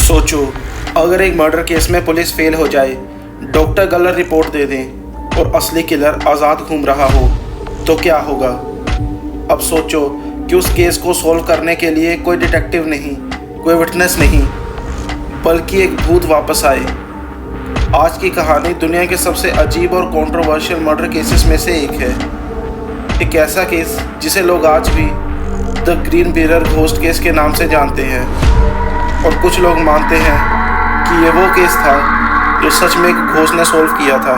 सोचो, अगर एक मर्डर केस में पुलिस फेल हो जाए, डॉक्टर गलत रिपोर्ट दे दें और असली किलर आज़ाद घूम रहा हो तो क्या होगा। अब सोचो कि उस केस को सॉल्व करने के लिए कोई डिटेक्टिव नहीं, कोई विटनेस नहीं, बल्कि एक भूत वापस आए। आज की कहानी दुनिया के सबसे अजीब और कंट्रोवर्शियल मर्डर केसेस में से एक है। एक ऐसा केस जिसे लोग आज भी the green mirror ghost case के नाम से जानते हैं, और कुछ लोग मानते हैं कि ये वो केस था जो सच में एक घोस्ट ने सॉल्व किया था।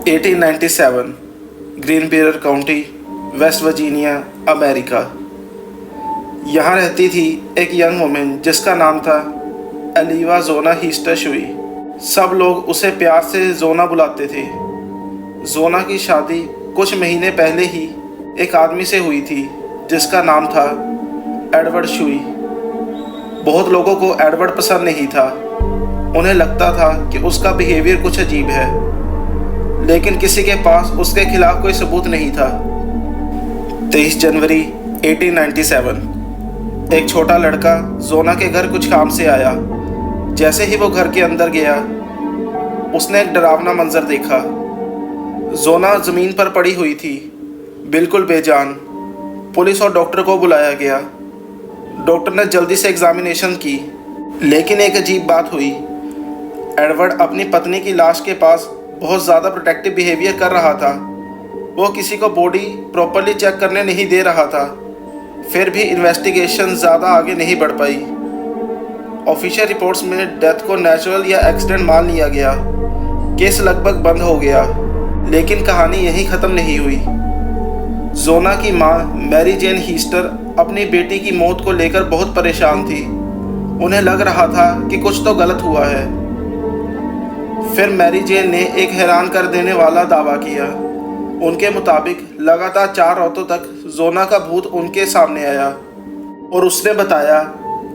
(1897) green mirror county, West Virginia, America. यहाँ रहती थी एक यंग वुमेन जिसका नाम था एलिवा जोना हीस्टर शुई। सब लोग उसे प्यार से जोना बुलाते थे। जोना की शादी कुछ महीने पहले ही एक आदमी से हुई थी जिसका नाम था एडवर्ड शुई। बहुत लोगों को एडवर्ड पसंद नहीं था। उन्हें लगता था कि उसका बिहेवियर कुछ अजीब है, लेकिन किसी के पास उसके खिलाफ कोई सबूत नहीं था। 23 जनवरी 1897 एक छोटा लड़का जोना के घर कुछ काम से आया। जैसे ही वो घर के अंदर गया, उसने एक डरावना मंजर देखा। जोना ज़मीन पर पड़ी हुई थी, बिल्कुल बेजान। पुलिस और डॉक्टर को बुलाया गया। डॉक्टर ने जल्दी से एग्जामिनेशन की, लेकिन एक अजीब बात हुई। एडवर्ड अपनी पत्नी की लाश के पास बहुत ज़्यादा प्रोटेक्टिव बिहेवियर कर रहा था। वो किसी को बॉडी प्रॉपरली चेक करने नहीं दे रहा था। फिर भी इन्वेस्टिगेशन ज़्यादा आगे नहीं बढ़ पाई। ऑफिशियल रिपोर्ट्स में डेथ को नेचुरल या एक्सीडेंट मान लिया गया। केस लगभग बंद हो गया, लेकिन कहानी यहीं ख़त्म नहीं हुई। जोना की माँ मैरी जेन हीस्टर अपनी बेटी की मौत को लेकर बहुत परेशान थी। उन्हें लग रहा था कि कुछ तो गलत हुआ है। फिर मैरी जेन ने एक हैरान कर देने वाला दावा किया। उनके मुताबिक लगातार 4 रातों तक जोना का भूत उनके सामने आया और उसने बताया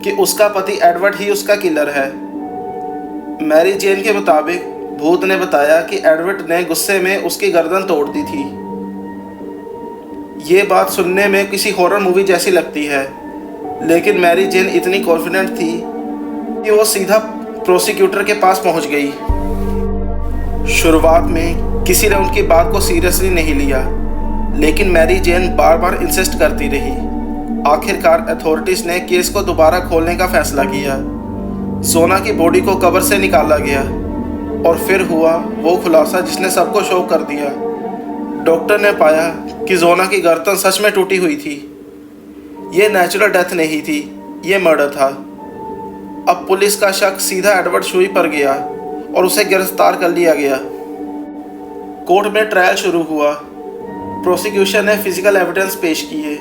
कि उसका पति एडवर्ड ही उसका किलर है। मैरी जेन के मुताबिक भूत ने बताया कि एडवर्ड ने गुस्से में उसकी गर्दन तोड़ दी थी। ये बात सुनने में किसी हॉरर मूवी जैसी लगती है, लेकिन मैरी जेन इतनी कॉन्फिडेंट थी कि वो सीधा प्रोसिक्यूटर के पास पहुंच गई। शुरुआत में किसी ने उनकी बात को सीरियसली नहीं लिया, लेकिन मैरी जेन बार बार इंसिस्ट करती रही। आखिरकार अथॉरिटीज़ ने केस को दोबारा खोलने का फैसला किया। जोना की बॉडी को कब्र से निकाला गया और फिर हुआ वो खुलासा जिसने सबको शॉक कर दिया। डॉक्टर ने पाया कि जोना की गर्दन सच में टूटी हुई थी। ये नेचुरल डेथ नहीं थी, ये मर्डर था। अब पुलिस का शक सीधा एडवर्ड शुई पर गया और उसे गिरफ्तार कर लिया गया। कोर्ट में ट्रायल शुरू हुआ। प्रोसिक्यूशन ने फिजिकल एविडेंस पेश किए,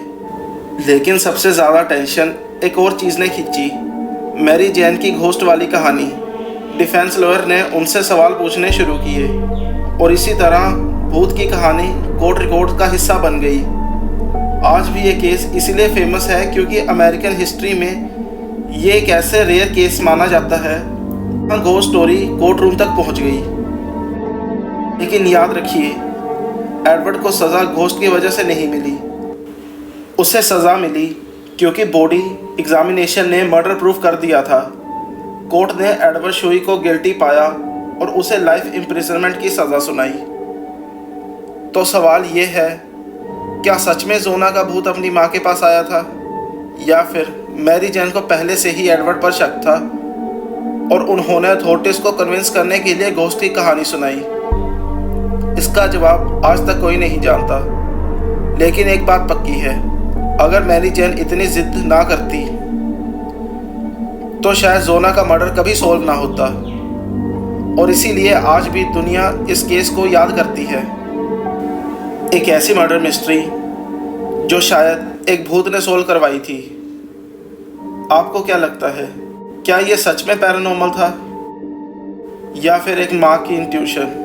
लेकिन सबसे ज़्यादा टेंशन एक और चीज़ ने खींची, मैरी जेन की घोस्ट वाली कहानी। डिफेंस लॉयर ने उनसे सवाल पूछने शुरू किए और इसी तरह भूत की कहानी कोर्ट रिकॉर्ड का हिस्सा बन गई। आज भी ये केस इसीलिए फेमस है क्योंकि अमेरिकन हिस्ट्री में ये एक ऐसे रेयर केस माना जाता है। घोस्ट स्टोरी कोर्ट रूम तक पहुंच गई। लेकिन याद रखिए, एडवर्ड को सज़ा घोस्ट की वजह से नहीं मिली। उसे सज़ा मिली क्योंकि बॉडी एग्जामिनेशन ने मर्डर प्रूफ कर दिया था। कोर्ट ने एडवर्ड शुई को गिल्टी पाया और उसे लाइफ इम्प्रिजनमेंट की सज़ा सुनाई। तो सवाल ये है, क्या सच में जोना का भूत अपनी माँ के पास आया था, या फिर मैरी जेन को पहले से ही एडवर्ड पर शक था और उन्होंने अथॉरिटीज़ को कन्विंस करने के लिए घोस्ट की कहानी सुनाई? इसका जवाब आज तक कोई नहीं जानता, लेकिन एक बात पक्की है, अगर मैरी जेन इतनी जिद ना करती तो शायद जोना का मर्डर कभी सॉल्व ना होता। और इसीलिए आज भी दुनिया इस केस को याद करती है। एक ऐसी मर्डर मिस्ट्री जो शायद एक भूत ने सॉल्व करवाई थी। आपको क्या लगता है, क्या ये सच में पैरानॉर्मल था या फिर एक माँ की इंट्यूशन?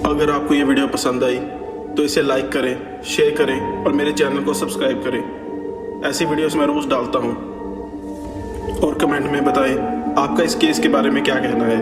अगर आपको ये वीडियो पसंद आई तो इसे लाइक करें, शेयर करें और मेरे चैनल को सब्सक्राइब करें। ऐसी वीडियोस मैं रोज़ डालता हूँ। और कमेंट में बताएं आपका इस केस के बारे में क्या कहना है।